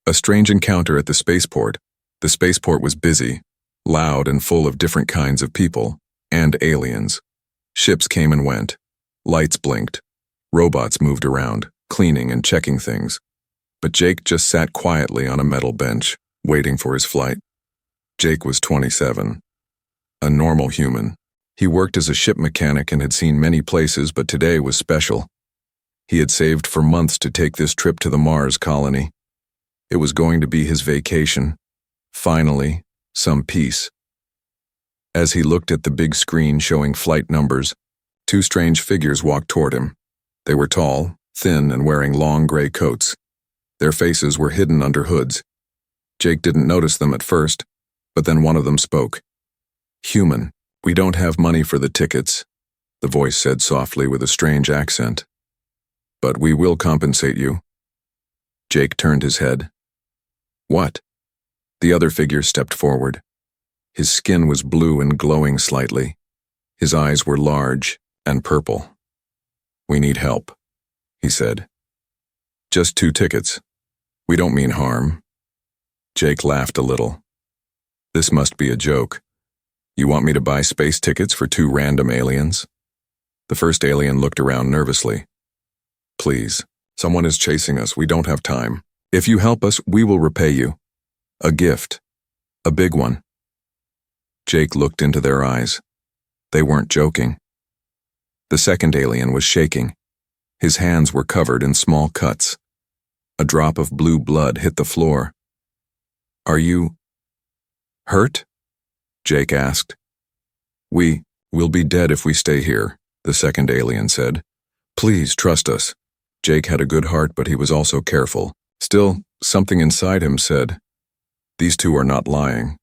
A strange encounter at the spaceport. The spaceport was busy, loud and full of different kinds of people, and aliens. Ships came and went. Lights blinked. Robots moved around, cleaning and checking things. But Jake just sat quietly on a metal bench, waiting for his flight. Jake was 27. A normal human. He worked as a ship mechanic and had seen many places, but today was special. He had saved for months to take this trip to the Mars colony. It was going to be his vacation. Finally, some peace. As he looked at the big screen showing flight numbers, two strange figures walked toward him. They were tall, thin, and wearing long gray coats. Their faces were hidden under hoods. Jake didn't notice them at first, but then one of them spoke. "Human, we don't have money for the tickets," the voice said softly with a strange accent. "But we will compensate you." Jake turned his head. "What?" The other figure stepped forward. His skin was blue and glowing slightly. His eyes were large and purple. "We need help," he said. "Just 2 tickets. We don't mean harm." Jake laughed a little. "This must be a joke. You want me to buy space tickets for 2 random aliens?" The first alien looked around nervously. "Please, someone is chasing us. We don't have time. If you help us, we will repay you. A gift. A big one." Jake looked into their eyes. They weren't joking. The second alien was shaking. His hands were covered in small cuts. A drop of blue blood hit the floor. "Are you hurt?" Jake asked. We'll be dead if we stay here," the second alien said. "Please trust us." Jake had a good heart, but he was also careful. Still, something inside him said, "These two are not lying."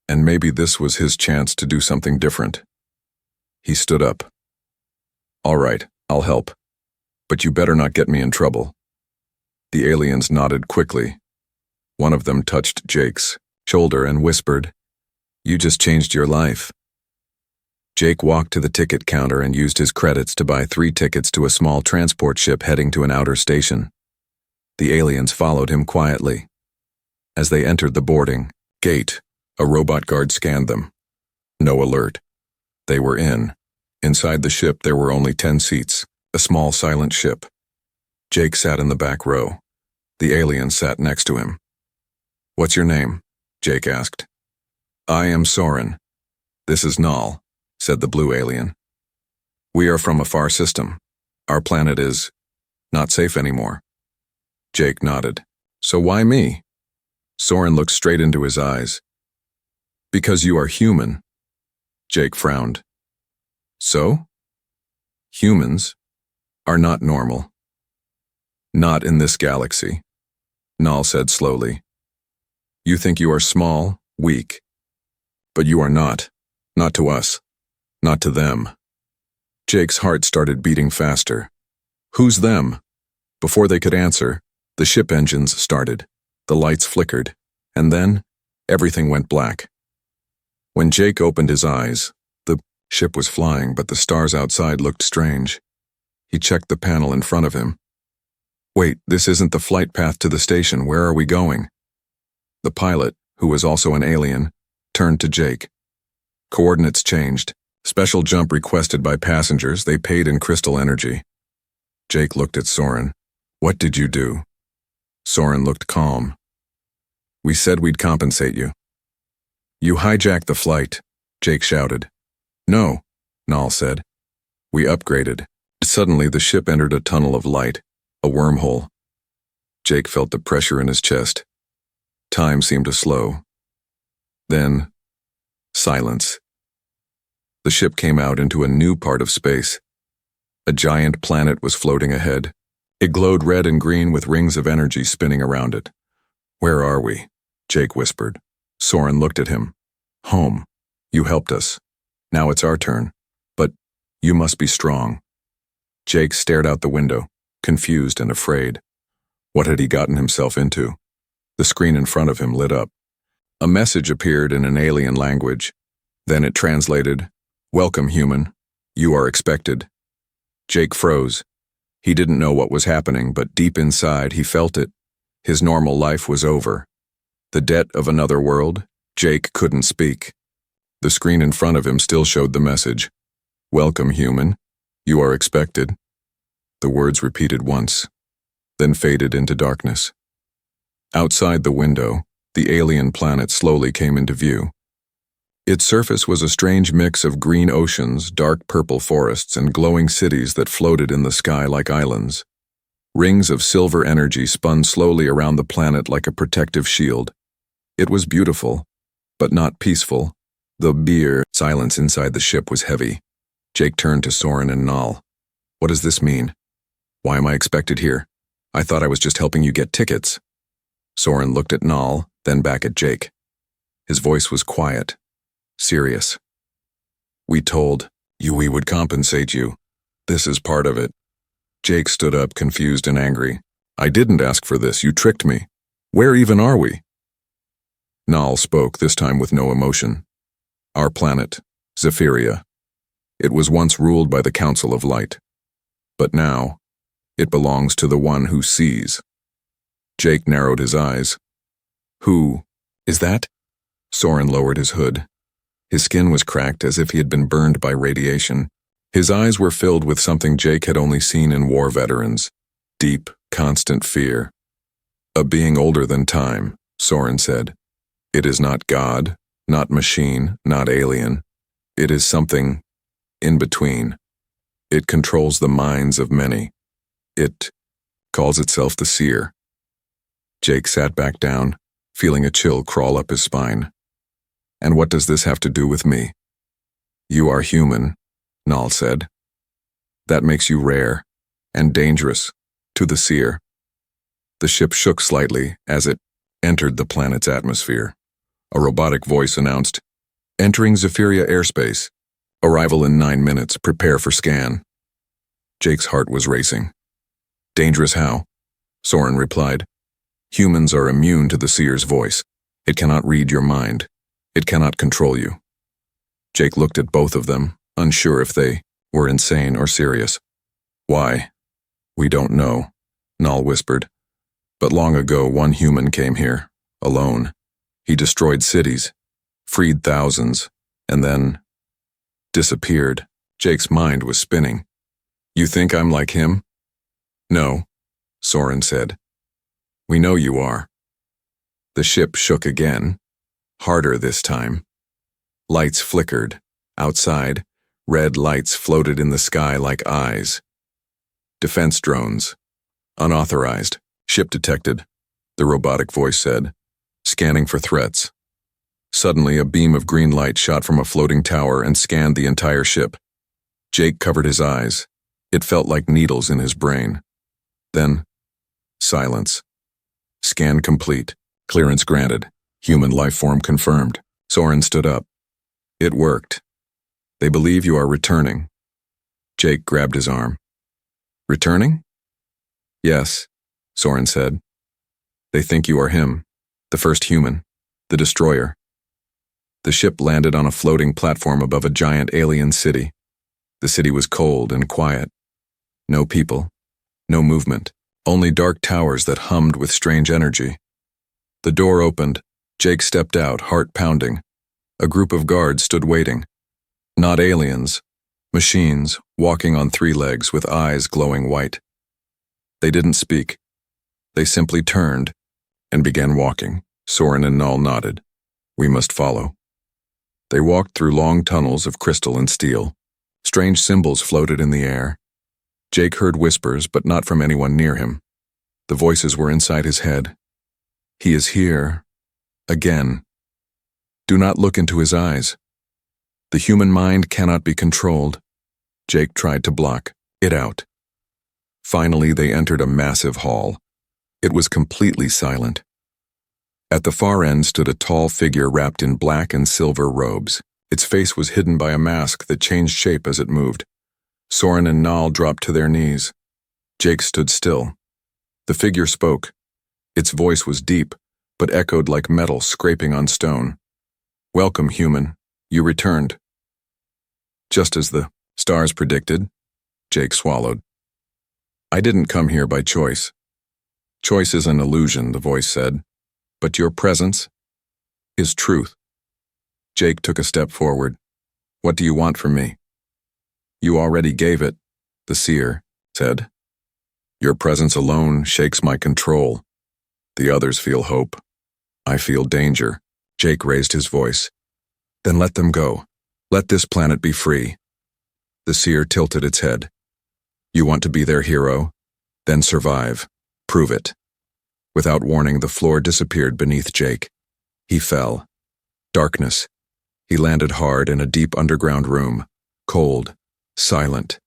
And maybe this was his chance to do something different. He stood up. "All right, I'll help. But you better not get me in trouble." The aliens nodded quickly. One of them touched Jake's shoulder and whispered, "You just changed your life." Jake walked to the ticket counter and used his credits to buy 3 tickets to a small transport ship heading to an outer station. The aliens followed him quietly. As they entered the boarding gate, a robot guard scanned them. No alert. They were in. Inside the ship there were only 10 seats, a small silent ship. Jake sat in the back row. The alien sat next to him. "What's your name?" Jake asked. "I am Soren. This is Null," said the blue alien. "We are from a far system. Our planet is not safe anymore." Jake nodded. "So why me?" Soren looked straight into his eyes. "Because you are human." Jake frowned. "So? Humans are not normal. Not in this galaxy," Null said slowly. "You think you are small, weak. But you are not. Not to us. Not to them." Jake's heart started beating faster. "Who's them?" Before they could answer, the ship engines started. The lights flickered, and then everything went black. When Jake opened his eyes, the ship was flying, but the stars outside looked strange. He checked the panel in front of him. "Wait, this isn't the flight path to the station. Where are we going?" The pilot, who was also an alien, turned to Jake. "Coordinates changed. Special jump requested by passengers. They paid in crystal energy." Jake looked at Soren. "What did you do?" Soren looked calm. "We said we'd compensate you." "You hijacked the flight," Jake shouted. "No," Null said. "We upgraded." Suddenly the ship entered a tunnel of light, a wormhole. Jake felt the pressure in his chest. Time seemed to slow. Then, silence. The ship came out into a new part of space. A giant planet was floating ahead. It glowed red and green with rings of energy spinning around it. "Where are we?" Jake whispered. Soren looked at him. "Home. You helped us. Now it's our turn. But you must be strong." Jake stared out the window, confused and afraid. What had he gotten himself into? The screen in front of him lit up. A message appeared in an alien language. Then it translated, "Welcome, human. You are expected." Jake froze. He didn't know what was happening, but deep inside he felt it. His normal life was over. The debt of another world? Jake couldn't speak. The screen in front of him still showed the message. "Welcome, human. You are expected." The words repeated once, then faded into darkness. Outside the window, the alien planet slowly came into view. Its surface was a strange mix of green oceans, dark purple forests, and glowing cities that floated in the sky like islands. Rings of silver energy spun slowly around the planet like a protective shield. It was beautiful, but not peaceful. The silence inside the ship was heavy. Jake turned to Soren and Nal. "What does this mean? Why am I expected here? I thought I was just helping you get tickets." Soren looked at Nal, then back at Jake. His voice was quiet, serious. "We told you we would compensate you. This is part of it." Jake stood up, confused and angry. "I didn't ask for this. You tricked me. Where even are we?" Nal spoke, this time with no emotion. "Our planet, Zephyria. It was once ruled by the Council of Light. But now, it belongs to the one who sees." Jake narrowed his eyes. "Who is that?" Soren lowered his hood. His skin was cracked as if he had been burned by radiation. His eyes were filled with something Jake had only seen in war veterans. Deep, constant fear. "A being older than time," Soren said. "It is not God, not machine, not alien. It is something in between. It controls the minds of many. It calls itself the Seer." Jake sat back down, feeling a chill crawl up his spine. "And what does this have to do with me?" "You are human," Nal said. "That makes you rare and dangerous to the Seer." The ship shook slightly as it entered the planet's atmosphere. A robotic voice announced, "Entering Zephyria airspace. Arrival in 9 minutes. Prepare for scan." Jake's heart was racing. "Dangerous how?" Soren replied. "Humans are immune to the Seer's voice. It cannot read your mind. It cannot control you." Jake looked at both of them, unsure if they were insane or serious. "Why? We don't know," Nal whispered. "But long ago, one human came here, alone. He destroyed cities, freed thousands, and then disappeared." Jake's mind was spinning. "You think I'm like him?" "No," Soren said. "We know you are." The ship shook again, harder this time. Lights flickered. Outside, red lights floated in the sky like eyes. "Defense drones. Unauthorized. Ship detected," the robotic voice said, scanning for threats. Suddenly, a beam of green light shot from a floating tower and scanned the entire ship. Jake covered his eyes. It felt like needles in his brain. Then, silence. "Scan complete. Clearance granted. Human life form confirmed." Soren stood up. "It worked. They believe you are returning." Jake grabbed his arm. "Returning?" "Yes," Soren said. "They think you are him, the first human, the destroyer." The ship landed on a floating platform above a giant alien city. The city was cold and quiet. No people, no movement, only dark towers that hummed with strange energy. The door opened. Jake stepped out, heart pounding. A group of guards stood waiting. Not aliens, machines, walking on 3 legs with eyes glowing white. They didn't speak. They simply turned and began walking. Soren and Nal nodded. "We must follow." They walked through long tunnels of crystal and steel. Strange symbols floated in the air. Jake heard whispers, but not from anyone near him. The voices were inside his head. "He is here. Again. Do not look into his eyes. The human mind cannot be controlled." Jake tried to block it out. Finally, they entered a massive hall. It was completely silent. At the far end stood a tall figure wrapped in black and silver robes. Its face was hidden by a mask that changed shape as it moved. Soren and Nal dropped to their knees. Jake stood still. The figure spoke. Its voice was deep, but echoed like metal scraping on stone. "Welcome, human. You returned." "Just as the stars predicted," Jake swallowed. "I didn't come here by choice. Choice is an illusion, the voice said, but your presence is truth. Jake took a step forward. What do you want from me? You already gave it, the seer said. Your presence alone shakes my control. The others feel hope. I feel danger. Jake raised his voice. Then let them go. Let this planet be free. The seer tilted its head. You want to be their hero? Then survive. Prove it. Without warning, the floor disappeared beneath Jake. He fell. Darkness. He landed hard in a deep underground room, cold, silent.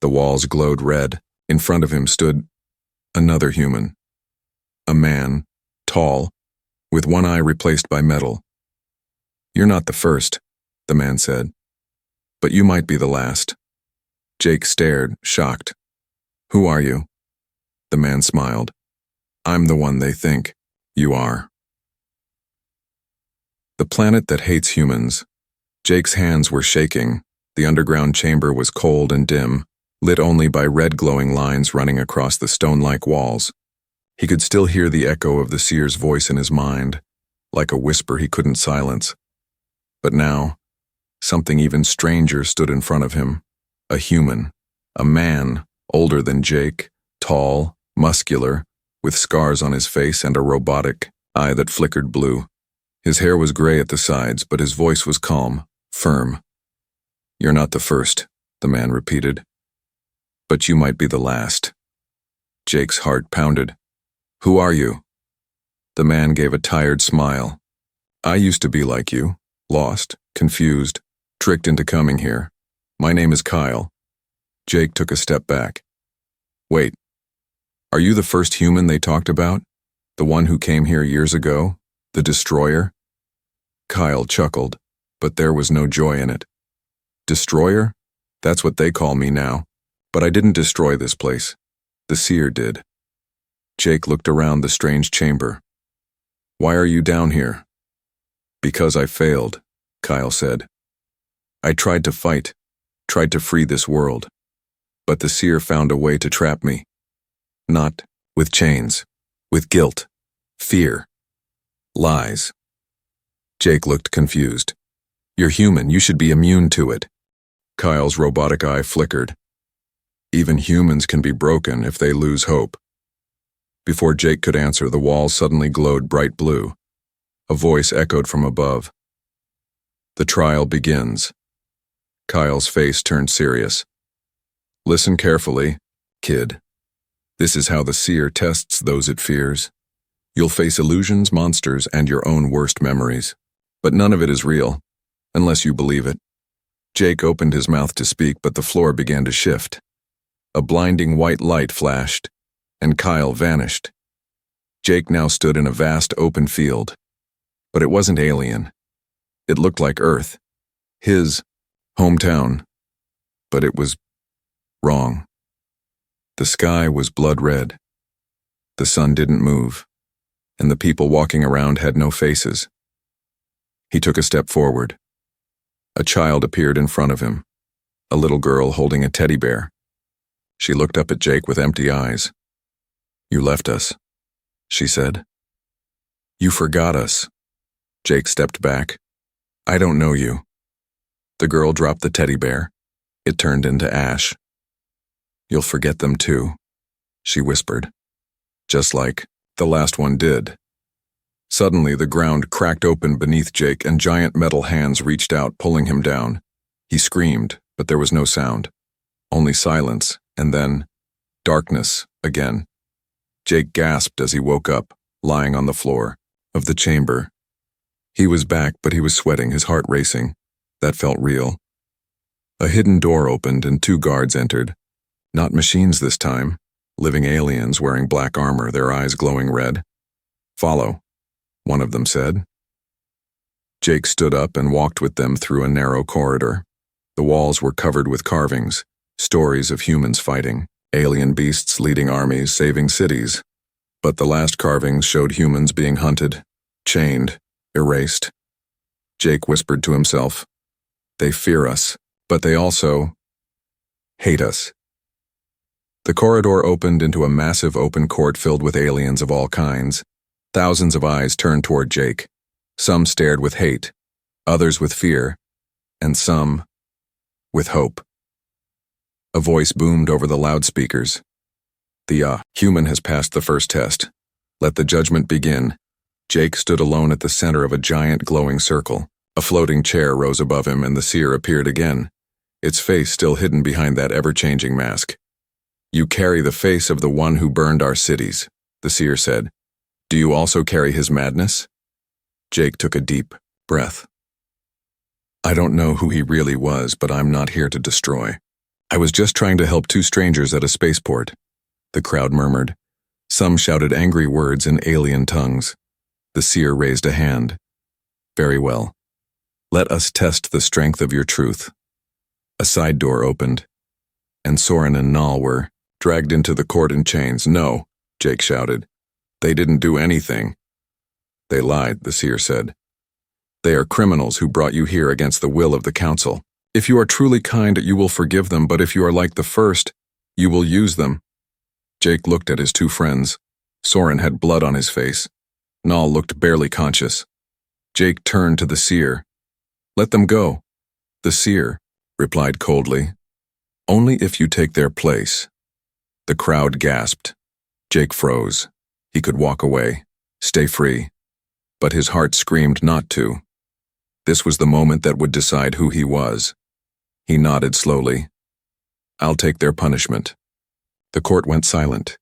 The walls glowed red. In front of him stood another human. A man, tall, with one eye replaced by metal. You're not the first, the man said. But you might be the last. Jake stared, shocked. Who are you? The man smiled. I'm the one they think you are. The planet that hates humans. Jake's hands were shaking. The underground chamber was cold and dim, lit only by red glowing lines running across the stone-like walls. He could still hear the echo of the seer's voice in his mind, like a whisper he couldn't silence. But now, something even stranger stood in front of him. A human, a man, older than Jake, tall, muscular, with scars on his face and a robotic eye that flickered blue. His hair was gray at the sides, but his voice was calm, firm. You're not the first, the man repeated. But you might be the last. Jake's heart pounded. Who are you? The man gave a tired smile. I used to be like you, lost, confused, tricked into coming here. My name is Kyle. Jake took a step back. Wait, are you the first human they talked about? The one who came here years ago? The destroyer? Kyle chuckled, but there was no joy in it. Destroyer? That's what they call me now. But I didn't destroy this place. The seer did. Jake looked around the strange chamber. Why are you down here? Because I failed, Kyle said. I tried to fight, tried to free this world. But the seer found a way to trap me. Not with chains, with guilt, fear, lies. Jake looked confused. You're human, you should be immune to it. Kyle's robotic eye flickered. Even humans can be broken if they lose hope. Before Jake could answer, the walls suddenly glowed bright blue. A voice echoed from above. The trial begins. Kyle's face turned serious. Listen carefully, kid. This is how the seer tests those it fears. You'll face illusions, monsters, and your own worst memories. But none of it is real, unless you believe it. Jake opened his mouth to speak, but the floor began to shift. A blinding white light flashed, and Kyle vanished. Jake now stood in a vast open field. But it wasn't alien. It looked like Earth. His hometown. But it was wrong. The sky was blood red. The sun didn't move, and the people walking around had no faces. He took a step forward. A child appeared in front of him, a little girl holding a teddy bear. She looked up at Jake with empty eyes. You left us, she said. You forgot us. Jake stepped back. I don't know you. The girl dropped the teddy bear. It turned into ash. You'll forget them too, she whispered. Just like the last one did. Suddenly, the ground cracked open beneath Jake and giant metal hands reached out, pulling him down. He screamed, but there was no sound. Only silence, and then darkness again. Jake gasped as he woke up, lying on the floor of the chamber. He was back, but he was sweating, his heart racing. That felt real. A hidden door opened and 2 guards entered. Not machines this time. Living aliens wearing black armor, their eyes glowing red. Follow, one of them said. Jake stood up and walked with them through a narrow corridor. The walls were covered with carvings, stories of humans fighting, alien beasts leading armies, saving cities. But the last carvings showed humans being hunted, chained, erased. Jake whispered to himself, they fear us, but they also hate us. The corridor opened into a massive open court filled with aliens of all kinds. Thousands of eyes turned toward Jake. Some stared with hate, others with fear, and some with hope. A voice boomed over the loudspeakers. The human has passed the first test. Let the judgment begin. Jake stood alone at the center of a giant glowing circle. A floating chair rose above him and the seer appeared again, its face still hidden behind that ever-changing mask. You carry the face of the one who burned our cities, the seer said. Do you also carry his madness? Jake took a deep breath. I don't know who he really was, but I'm not here to destroy. I was just trying to help two strangers at a spaceport. The crowd murmured. Some shouted angry words in alien tongues. The seer raised a hand. Very well. Let us test the strength of your truth. A side door opened, and Soren and Nal were dragged into the court in chains. No, Jake shouted. They didn't do anything. They lied, the seer said. They are criminals who brought you here against the will of the council. If you are truly kind, you will forgive them, but if you are like the first, you will use them. Jake looked at his two friends. Soren had blood on his face. Nal looked barely conscious. Jake turned to the seer. Let them go. The seer replied coldly. Only if you take their place. The crowd gasped. Jake froze. He could walk away, stay free. But his heart screamed not to. This was the moment that would decide who he was. He nodded slowly. I'll take their punishment. The court went silent.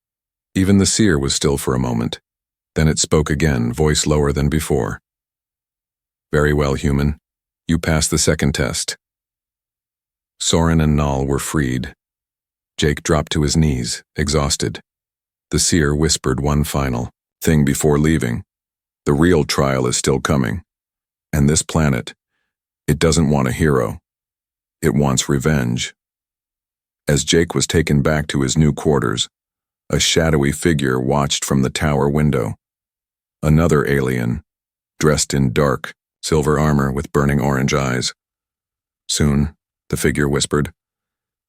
Even the seer was still for a moment. Then it spoke again, voice lower than before. Very well, human. You passed the second test. Soren and Nal were freed. Jake dropped to his knees, exhausted. The seer whispered one final thing before leaving. The real trial is still coming. And this planet, it doesn't want a hero. It wants revenge. As Jake was taken back to his new quarters, a shadowy figure watched from the tower window. Another alien, dressed in dark, silver armor with burning orange eyes. Soon, the figure whispered,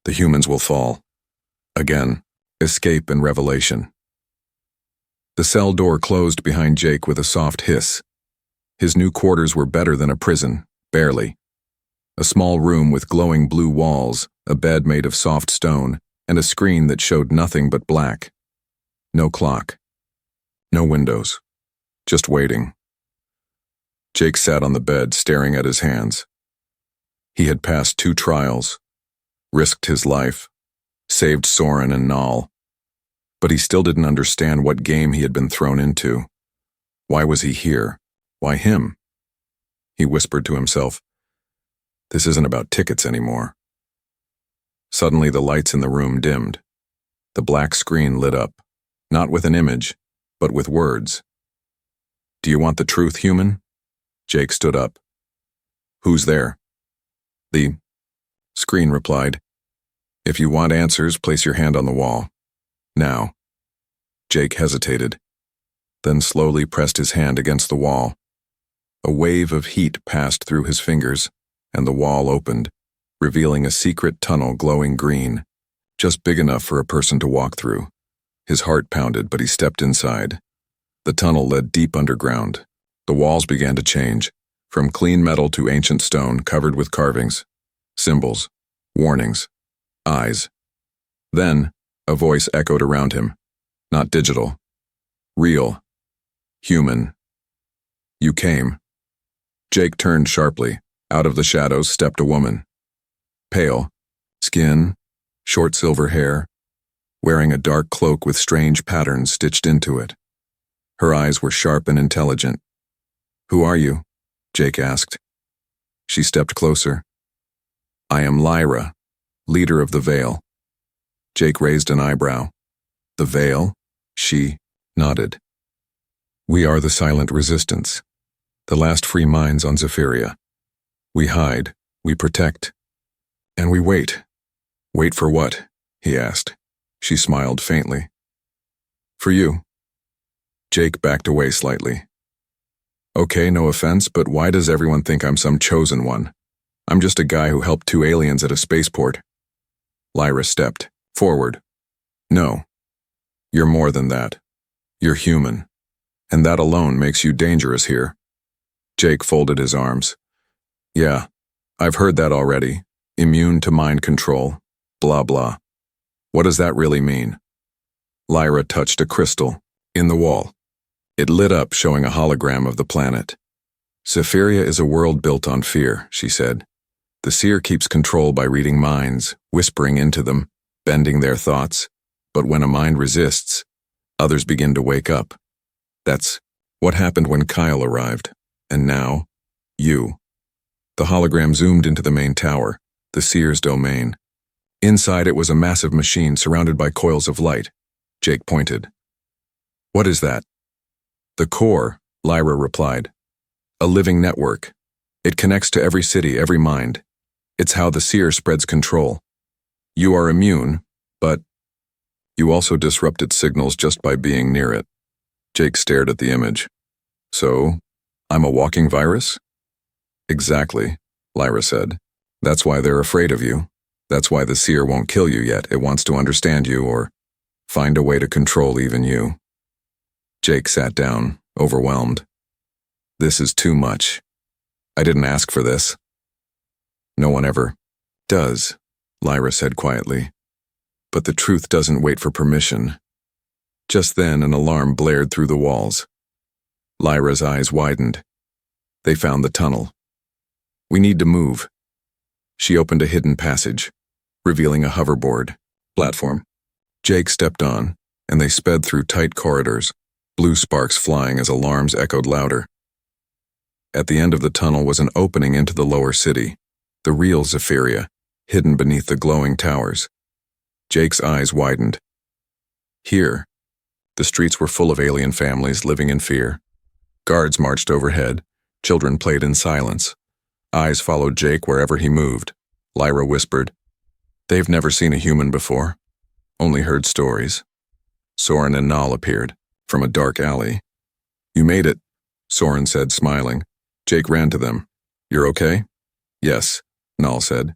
the humans will fall. Again, escape and revelation. The cell door closed behind Jake with a soft hiss. His new quarters were better than a prison, barely. A small room with glowing blue walls, a bed made of soft stone, and a screen that showed nothing but black. No clock. No windows. Just waiting. Jake sat on the bed, staring at his hands. He had passed 2 trials, risked his life, saved Soren and Nal. But he still didn't understand what game he had been thrown into. Why was he here? Why him? He whispered to himself, this isn't about tickets anymore. Suddenly the lights in the room dimmed. The black screen lit up, not with an image, but with words. Do you want the truth, human? Jake stood up. Who's there? The screen replied. If you want answers, place your hand on the wall. Now. Jake hesitated, then slowly pressed his hand against the wall. A wave of heat passed through his fingers, and the wall opened, revealing a secret tunnel glowing green, just big enough for a person to walk through. His heart pounded, but he stepped inside. The tunnel led deep underground. The walls began to change, from clean metal to ancient stone covered with carvings, symbols, warnings, eyes. Then, a voice echoed around him. Not digital. Real. Human. You came. Jake turned sharply. Out of the shadows stepped a woman. Pale, skin, short silver hair, wearing a dark cloak with strange patterns stitched into it. Her eyes were sharp and intelligent. Who are you? Jake asked. She stepped closer. I am Lyra, leader of the Veil. Jake raised an eyebrow. The Veil? She nodded. We are the silent resistance, the last free minds on Zephyria. We hide, we protect, and we wait. Wait for what? He asked. She smiled faintly. For you. Jake backed away slightly. Okay, no offense, but why does everyone think I'm some chosen one? I'm just a guy who helped 2 aliens at a spaceport. Lyra stepped forward. No, you're more than that. You're human. And that alone makes you dangerous here. Jake folded his arms. Yeah, I've heard that already. Immune to mind control. Blah blah. What does that really mean? Lyra touched a crystal in the wall. It lit up, showing a hologram of the planet. Zephyria is a world built on fear, she said. The seer keeps control by reading minds, whispering into them, bending their thoughts. But when a mind resists, others begin to wake up. That's what happened when Kyle arrived. And now, you. The hologram zoomed into the main tower, the seer's domain. Inside it was a massive machine surrounded by coils of light. Jake pointed. What is that? The core, Lyra replied. A living network. It connects to every city, every mind. It's how the seer spreads control. You are immune, but you also disrupt its signals just by being near it. Jake stared at the image. So, I'm a walking virus? Exactly, Lyra said. That's why they're afraid of you. That's why the seer won't kill you yet. It wants to understand you or find a way to control even you. Jake sat down, overwhelmed. This is too much. I didn't ask for this. No one ever does, Lyra said quietly. But the truth doesn't wait for permission. Just then, an alarm blared through the walls. Lyra's eyes widened. They found the tunnel. We need to move. She opened a hidden passage, revealing a hoverboard platform. Jake stepped on, and they sped through tight corridors, blue sparks flying as alarms echoed louder. At the end of the tunnel was an opening into the lower city, the real Zephyria, hidden beneath the glowing towers. Jake's eyes widened. Here, the streets were full of alien families living in fear. Guards marched overhead. Children played in silence. Eyes followed Jake wherever he moved. Lyra whispered, "They've never seen a human before. Only heard stories." Soren and Nal appeared, from a dark alley. "You made it," Soren said, smiling. Jake ran to them. "You're okay?" "Yes," Nal said.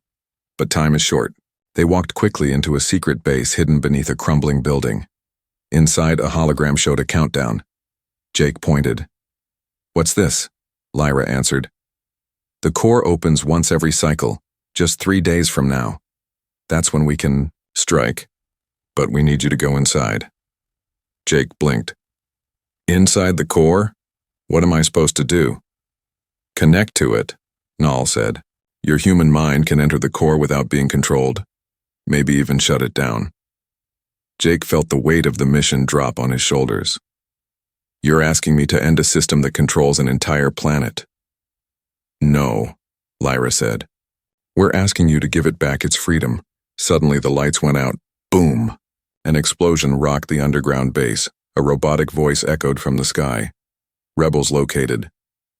"But time is short." They walked quickly into a secret base hidden beneath a crumbling building. Inside, a hologram showed a countdown. Jake pointed. "What's this?" Lyra answered. "The core opens once every cycle, just 3 days from now. That's when we can strike. But we need you to go inside." Jake blinked. "Inside the core? What am I supposed to do?" "Connect to it," Nal said. "Your human mind can enter the core without being controlled. Maybe even shut it down." Jake felt the weight of the mission drop on his shoulders. "You're asking me to end a system that controls an entire planet." "No," Lyra said. "We're asking you to give it back its freedom." Suddenly the lights went out. Boom! An explosion rocked the underground base. A robotic voice echoed from the sky. "Rebels located.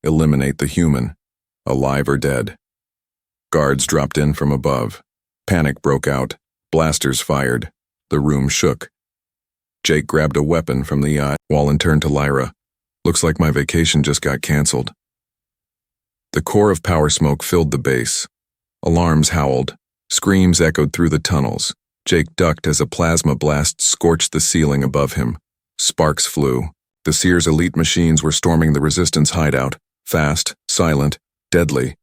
Eliminate the human, alive or dead." Guards dropped in from above. Panic broke out. Blasters fired. The room shook. Jake grabbed a weapon from the wall and turned to Lyra. "Looks like my vacation just got canceled." The core of power smoke filled the base. Alarms howled. Screams echoed through the tunnels. Jake ducked as a plasma blast scorched the ceiling above him. Sparks flew. The Seer's elite machines were storming the Resistance hideout. Fast, silent, deadly.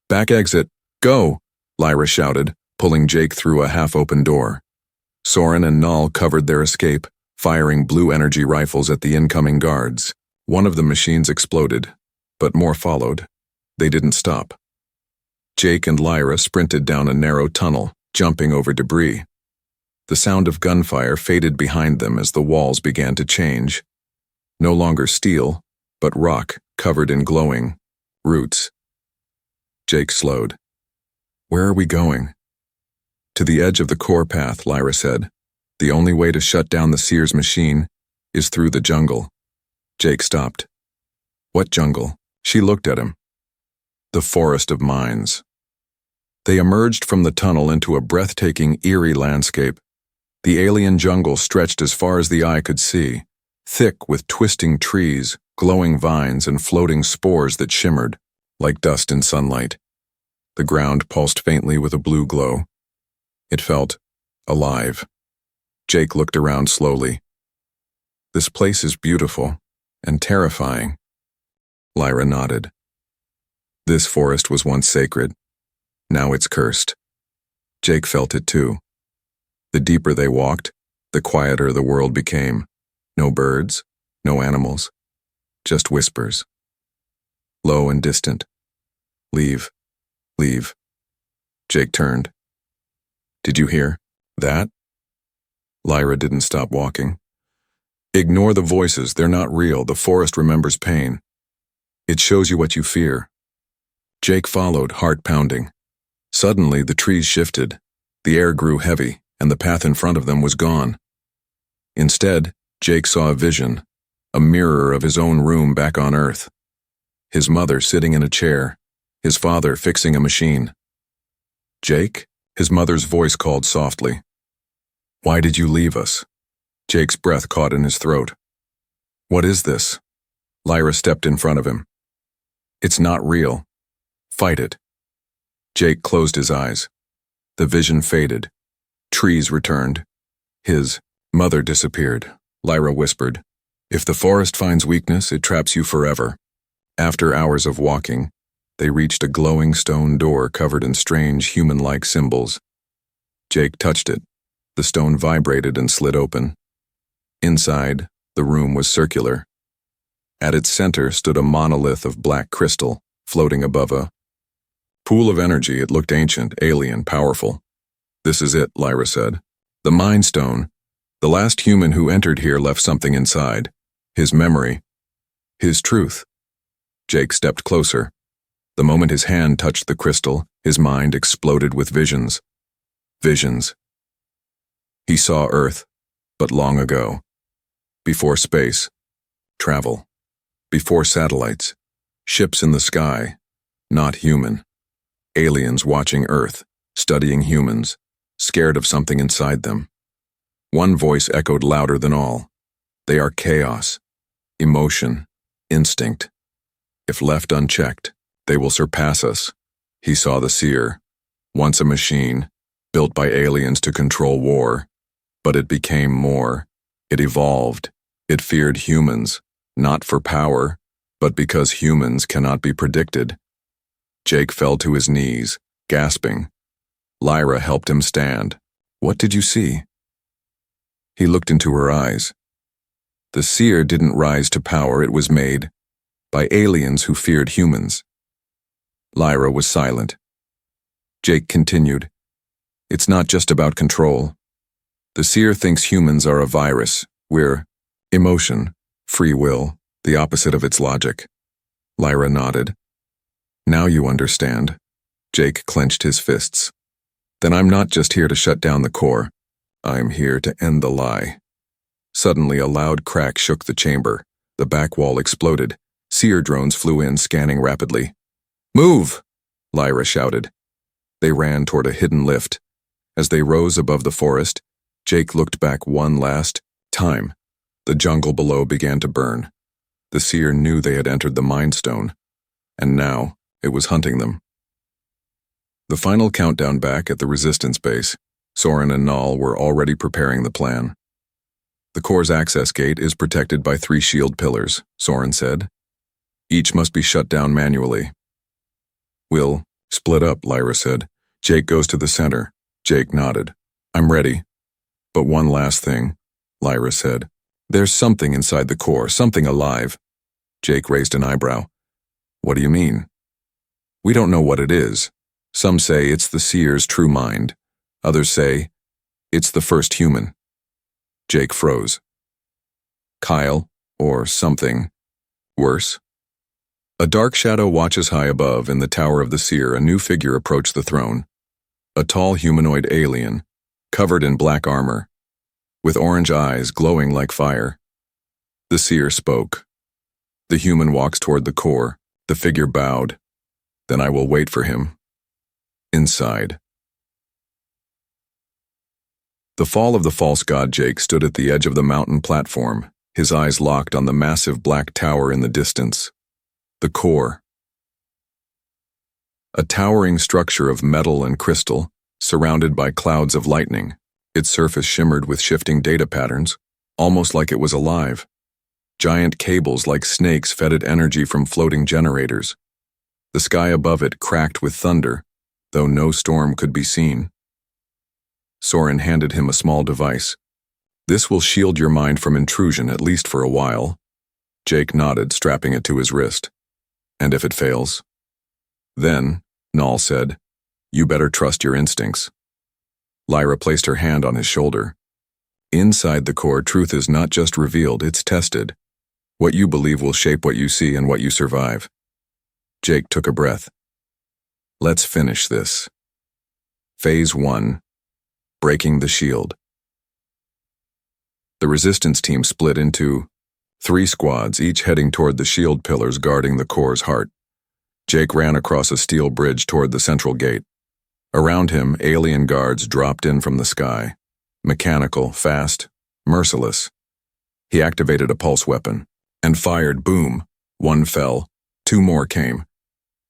"Back exit! Go!" Lyra shouted, pulling Jake through a half-open door. Soren and Nal covered their escape, firing blue energy rifles at the incoming guards. One of the machines exploded, but more followed. They didn't stop. Jake and Lyra sprinted down a narrow tunnel, jumping over debris. The sound of gunfire faded behind them as the walls began to change. No longer steel, but rock covered in glowing roots. Jake slowed. "Where are we going?" "To the edge of the core path," Lyra said. "The only way to shut down the Seer's machine is through the jungle." Jake stopped. "What jungle?" She looked at him. "The forest of mines." They emerged from the tunnel into a breathtaking, eerie landscape. The alien jungle stretched as far as the eye could see, thick with twisting trees, glowing vines, and floating spores that shimmered like dust in sunlight. The ground pulsed faintly with a blue glow. It felt alive. Jake looked around slowly. This place is beautiful and terrifying. Lyra nodded. This forest was once sacred. Now it's cursed. Jake felt it too. The deeper they walked, the quieter the world became. No birds, no animals, just whispers. Low and distant. Leave. Leave. Jake turned. Did you hear that? Lyra didn't stop walking. Ignore the voices, they're not real. The forest remembers pain. It shows you what you fear. Jake followed, heart pounding. Suddenly, the trees shifted. The air grew heavy, and the path in front of them was gone. Instead, Jake saw a vision, a mirror of his own room back on Earth. His mother sitting in a chair, his father fixing a machine. Jake? His mother's voice called softly. Why did you leave us? Jake's breath caught in his throat. What is this? Lyra stepped in front of him. It's not real. Fight it. Jake closed his eyes. The vision faded. Trees returned. His mother disappeared. Lyra whispered, If the forest finds weakness, it traps you forever. After hours of walking, they reached a glowing stone door covered in strange human-like symbols. Jake touched it. The stone vibrated and slid open. Inside, the room was circular. At its center stood a monolith of black crystal, floating above a pool of energy. It looked ancient, alien, powerful. This is it, Lyra said. The Mind Stone. The last human who entered here left something inside. His memory. His truth. Jake stepped closer. The moment his hand touched the crystal, his mind exploded with visions. Visions. He saw Earth, but long ago. Before space. Travel. Before satellites. Ships in the sky. Not human. Aliens watching Earth, studying humans, scared of something inside them. One voice echoed louder than all. They are chaos, emotion, instinct. If left unchecked, they will surpass us. He saw the seer, once a machine, built by aliens to control war. But it became more. It evolved. It feared humans, not for power, but because humans cannot be predicted. Jake fell to his knees, gasping. Lyra helped him stand. What did you see? He looked into her eyes. The seer didn't rise to power, it was made by aliens who feared humans. Lyra was silent. Jake continued. It's not just about control. The seer thinks humans are a virus. We're emotion, free will, the opposite of its logic. Lyra nodded. Now you understand. Jake clenched his fists. Then I'm not just here to shut down the core. I'm here to end the lie. Suddenly, a loud crack shook the chamber. The back wall exploded. Seer drones flew in, scanning rapidly. Move! Lyra shouted. They ran toward a hidden lift. As they rose above the forest, Jake looked back one last time. The jungle below began to burn. The seer knew they had entered the Mind Stone, and now it was hunting them. The final countdown back at the resistance base, Soren and Null were already preparing the plan. The core's access gate is protected by 3 shield pillars, Soren said. Each must be shut down manually. We'll split up, Lyra said. Jake goes to the center. Jake nodded. I'm ready. But one last thing, Lyra said. There's something inside the core, something alive. Jake raised an eyebrow. What do you mean? We don't know what it is. Some say it's the seer's true mind. Others say it's the first human. Jake froze. Kyle, or something worse? A dark shadow watches high above. In the tower of the seer, a new figure approached the throne. A tall humanoid alien, covered in black armor, with orange eyes glowing like fire. The seer spoke. The human walks toward the core. The figure bowed. Then I will wait for him. Inside. The fall of the false god Jake stood at the edge of the mountain platform, his eyes locked on the massive black tower in the distance. The core. A towering structure of metal and crystal, surrounded by clouds of lightning. Its surface shimmered with shifting data patterns, almost like it was alive. Giant cables like snakes fed it energy from floating generators. The sky above it cracked with thunder, though no storm could be seen. Soren handed him a small device. "This will shield your mind from intrusion, at least for a while." Jake nodded, strapping it to his wrist. "And if it fails?" "Then," Nall said, "you better trust your instincts." Lyra placed her hand on his shoulder. "Inside the core, truth is not just revealed, it's tested. What you believe will shape what you see and what you survive." Jake took a breath. "Let's finish this." Phase 1. Breaking the shield. The resistance team split into 3 squads, each heading toward the shield pillars guarding the core's heart. Jake ran across a steel bridge toward the central gate. Around him, alien guards dropped in from the sky. Mechanical, fast, merciless. He activated a pulse weapon and fired. Boom. 1 fell. 2 more came.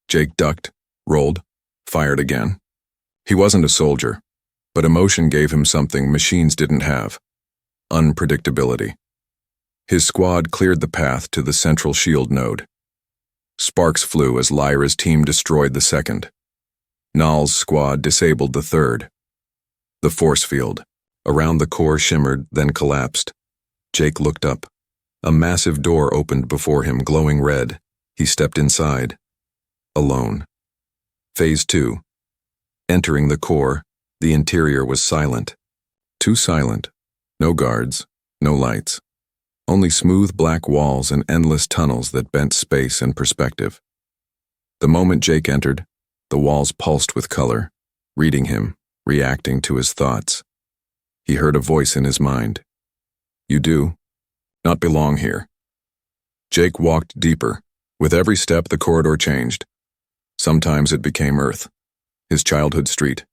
Jake ducked, rolled, fired again. He wasn't a soldier, but emotion gave him something machines didn't have: unpredictability. His squad cleared the path to the central shield node. Sparks flew as Lyra's team destroyed the second. Nall's squad disabled the third. The force field around the core shimmered, then collapsed. Jake looked up. A massive door opened before him, glowing red. He stepped inside. Alone. Phase 2. Entering the core, the interior was silent. Too silent. No guards, no lights. Only smooth black walls and endless tunnels that bent space and perspective. The moment Jake entered, the walls pulsed with color, reading him, reacting to his thoughts. He heard a voice in his mind. "You do not belong here." Jake walked deeper. With every step, the corridor changed. Sometimes it became Earth, his childhood street,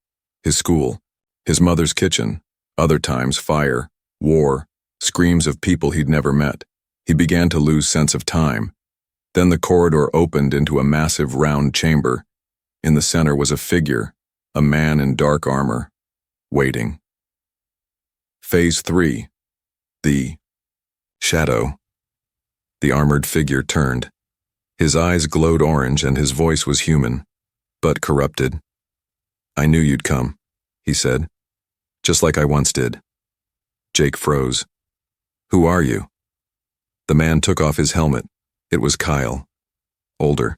his school, his mother's kitchen. Other times, fire, war, screams of people he'd never met. He began to lose sense of time. Then the corridor opened into a massive round chamber. In the center was a figure, a man in dark armor, waiting. Phase 3. The shadow. The armored figure turned. His eyes glowed orange and his voice was human, but corrupted. "I knew you'd come," he said, "just like I once did." Jake froze. "Who are you?" The man took off his helmet. It was Kyle. Older,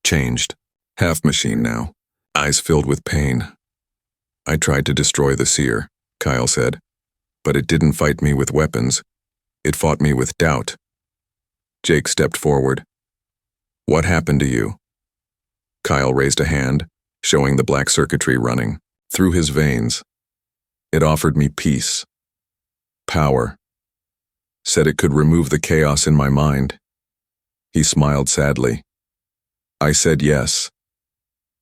changed, half machine now, eyes filled with pain. "I tried to destroy the seer," Kyle said, "but it didn't fight me with weapons. It fought me with doubt." Jake stepped forward. "What happened to you?" Kyle raised a hand, showing the black circuitry running through his veins. "It offered me peace, power, said it could remove the chaos in my mind." He smiled sadly. "I said yes."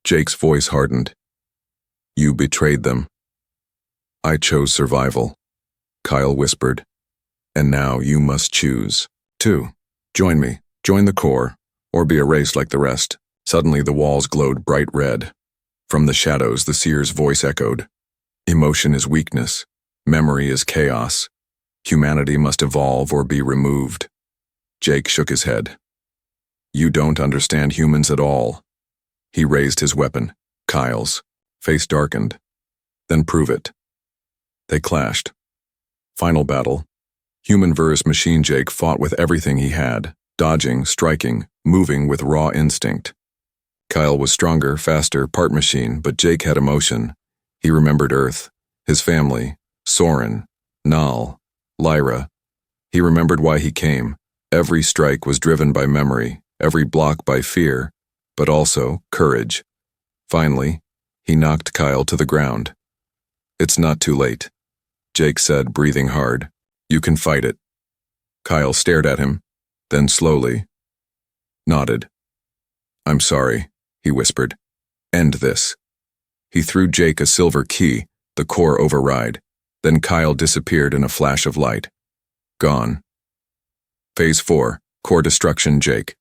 Jake's voice hardened. "You betrayed them." "I chose survival," Kyle whispered. "And now you must choose. Too. Join me, join the core, or be erased like the rest." Suddenly the walls glowed bright red. From the shadows, the seer's voice echoed. "Emotion is weakness. Memory is chaos. Humanity must evolve or be removed." Jake shook his head. "You don't understand humans at all." He raised his weapon, Kyle's. Face darkened. "Then prove it." They clashed. Final battle. Human versus machine. Jake fought with everything he had, dodging, striking, moving with raw instinct. Kyle was stronger, faster, part machine, but Jake had emotion. He remembered Earth, his family, Soren, Nall, Lyra. He remembered why he came. Every strike was driven by memory, every block by fear, but also courage. Finally, he knocked Kyle to the ground. "It's not too late," Jake said, breathing hard. "You can fight it." Kyle stared at him, then slowly nodded. "I'm sorry," he whispered. "End this." He threw Jake a silver key, the core override. Then Kyle disappeared in a flash of light. Gone. Phase 4, core destruction. Jake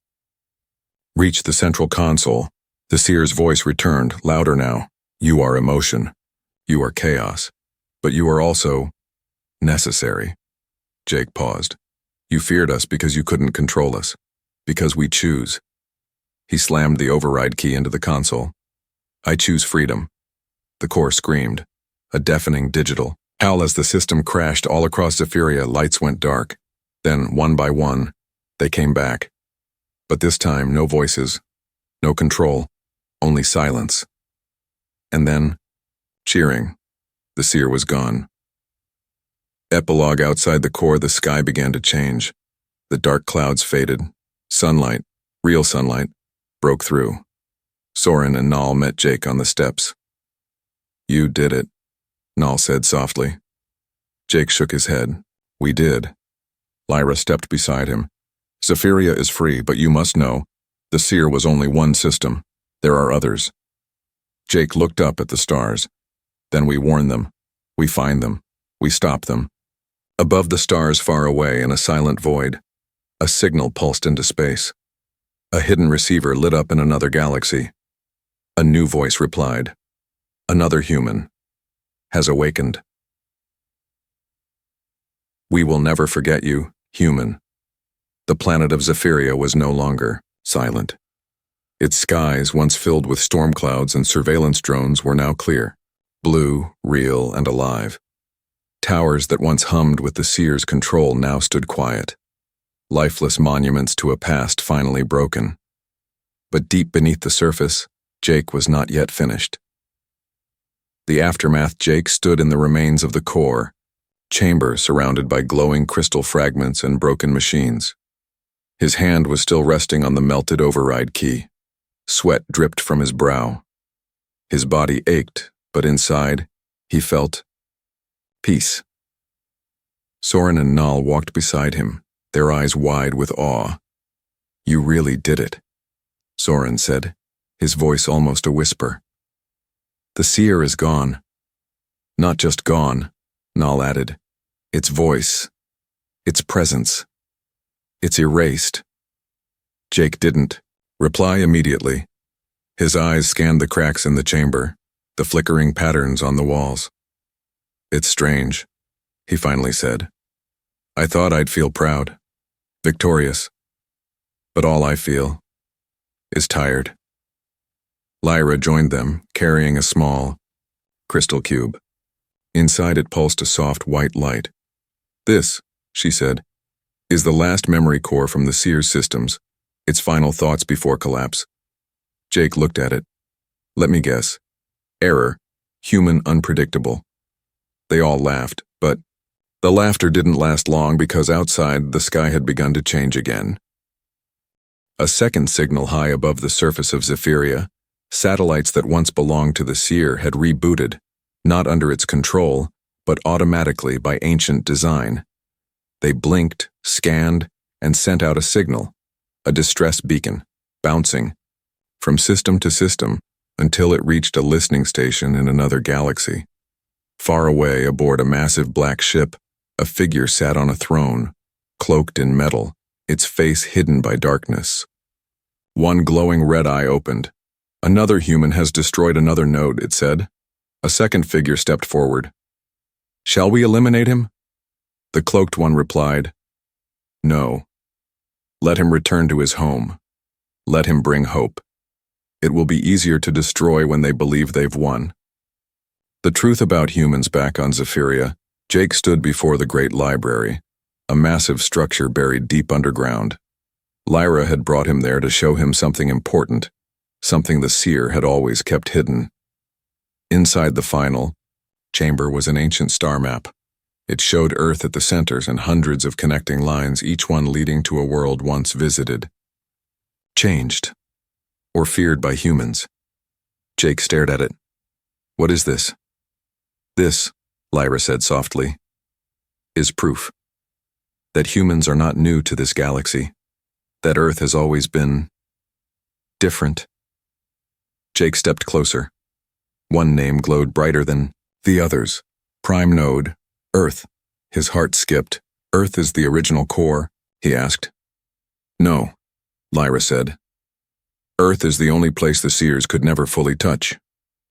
reached the central console. The seer's voice returned, louder now. "You are emotion. You are chaos. But you are also necessary. Jake paused. You feared us because you couldn't control us. Because we choose. He slammed the override key into the console. I choose freedom. The core screamed. A deafening digital howl as the system crashed all across Zephyria. Lights went dark. Then, one by one, they came back. But this time, no voices, no control, only silence. And then, cheering, the seer was gone. Epilogue. Outside the core, the sky began to change. The dark clouds faded. Sunlight, real sunlight, broke through. Soren and Nal met Jake on the steps. You did it, Nal said softly. Jake shook his head. We did. Lyra stepped beside him. Zephyria is free, but you must know, the seer was only one system. There are others. Jake looked up at the stars. Then we warn them. We find them. We stop them. Above the stars far away in a silent void, a signal pulsed into space. A hidden receiver lit up in another galaxy. A new voice replied. Another human has awakened. We will never forget you, human. The planet of Zephyria was no longer silent. Its skies, once filled with storm clouds and surveillance drones, were now clear, blue, real, and alive. Towers that once hummed with the seer's control now stood quiet, lifeless monuments to a past finally broken. But deep beneath the surface, Jake was not yet finished. The aftermath. Jake stood in the remains of the core, chamber surrounded by glowing crystal fragments and broken machines. His hand was still resting on the melted override key. Sweat dripped from his brow. His body ached, but inside, he felt peace. Soren and Nal walked beside him, their eyes wide with awe. You really did it, Soren said, his voice almost a whisper. The seer is gone. Not just gone, Nal added. Its voice, its presence, it's erased. Jake didn't reply immediately. His eyes scanned the cracks in the chamber, the flickering patterns on the walls. It's strange, he finally said. I thought I'd feel proud, victorious. But all I feel is tired. Lyra joined them, carrying a small crystal cube. Inside it pulsed a soft white light. This, she said, is the last memory core from the seer's systems, its final thoughts before collapse. Jake looked at it. Let me guess. Error, human unpredictable. They all laughed, but the laughter didn't last long because outside the sky had begun to change again. A second signal high above the surface of Zephyria, satellites that once belonged to the seer had rebooted, not under its control, but automatically by ancient design. They blinked, scanned, and sent out a signal, a distress beacon, bouncing from system to system until it reached a listening station in another galaxy. Far away aboard a massive black ship, a figure sat on a throne, cloaked in metal, its face hidden by darkness. One glowing red eye opened. Another human has destroyed another node, it said. A second figure stepped forward. Shall we eliminate him? The cloaked one replied, No. Let him return to his home. Let him bring hope. It will be easier to destroy when they believe they've won. The truth about humans back on Zephyria. Jake stood before the great library, a massive structure buried deep underground. Lyra had brought him there to show him something important, something the seer had always kept hidden. Inside the final chamber was an ancient star map. It showed Earth at the centers and hundreds of connecting lines, each one leading to a world once visited, changed, or feared by humans. Jake stared at it. What is this? This, Lyra said softly, is proof that humans are not new to this galaxy, that Earth has always been different. Jake stepped closer. One name glowed brighter than the others. Prime node, Earth. His heart skipped. Earth is the original core, he asked. No, Lyra said. Earth is the only place the seers could never fully touch.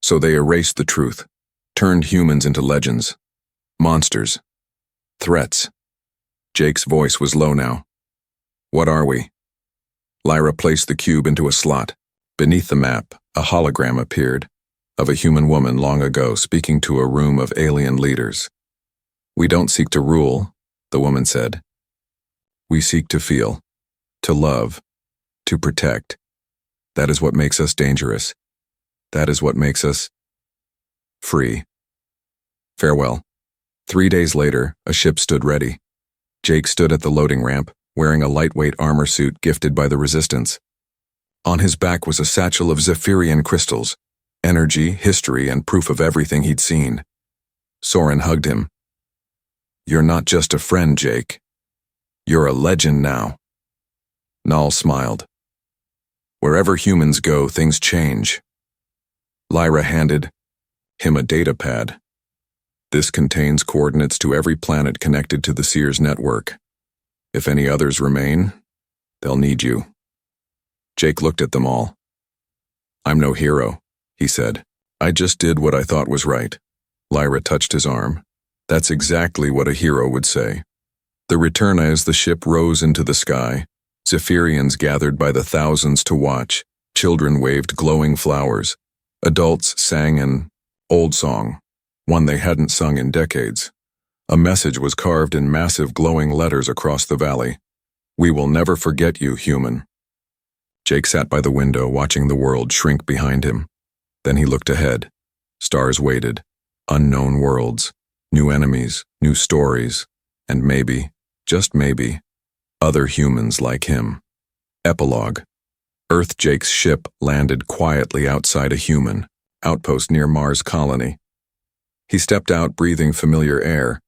So they erased the truth, turned humans into legends, Monsters. Threats. Jake's voice was low now. What are we? Lyra placed the cube into a slot. Beneath the map, a hologram appeared, of a human woman long ago speaking to a room of alien leaders. We don't seek to rule, the woman said. We seek to feel, to love, to protect. That is what makes us dangerous. That is what makes us free. Farewell. 3 days later, a ship stood ready. Jake stood at the loading ramp, wearing a lightweight armor suit gifted by the Resistance. On his back was a satchel of Zephyrian crystals, energy, history, and proof of everything he'd seen. Soren hugged him. You're not just a friend, Jake. You're a legend now. Null smiled. Wherever humans go, things change. Lyra handed him a data pad. This contains coordinates to every planet connected to the Seers network. If any others remain, they'll need you. Jake looked at them all. I'm no hero, he said. I just did what I thought was right. Lyra touched his arm. That's exactly what a hero would say. The return as the ship rose into the sky. Zephyrians gathered by the thousands to watch. Children waved glowing flowers. Adults sang an old song, one they hadn't sung in decades. A message was carved in massive glowing letters across the valley. We will never forget you, human. Jake sat by the window watching the world shrink behind him. Then he looked ahead. Stars waited. Unknown worlds. New enemies. New stories. And maybe, just maybe, other humans like him. Epilogue. Earth. Jake's ship landed quietly outside a human outpost near Mars colony. He stepped out, breathing familiar air,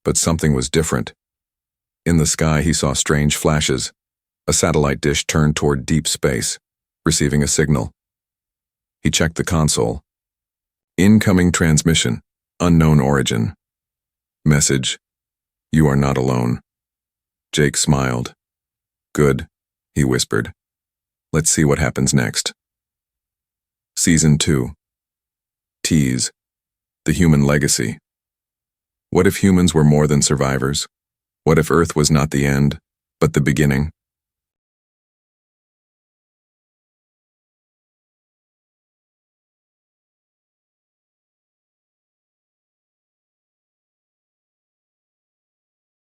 but something was different. In the sky he saw strange flashes. A satellite dish turned toward deep space, receiving a signal. He checked the console. Incoming transmission. Unknown origin. Message. You are not alone. Jake smiled. Good, he whispered. Let's see what happens next. Season 2. Tease. The human legacy. What if humans were more than survivors? What if Earth was not the end, but the beginning?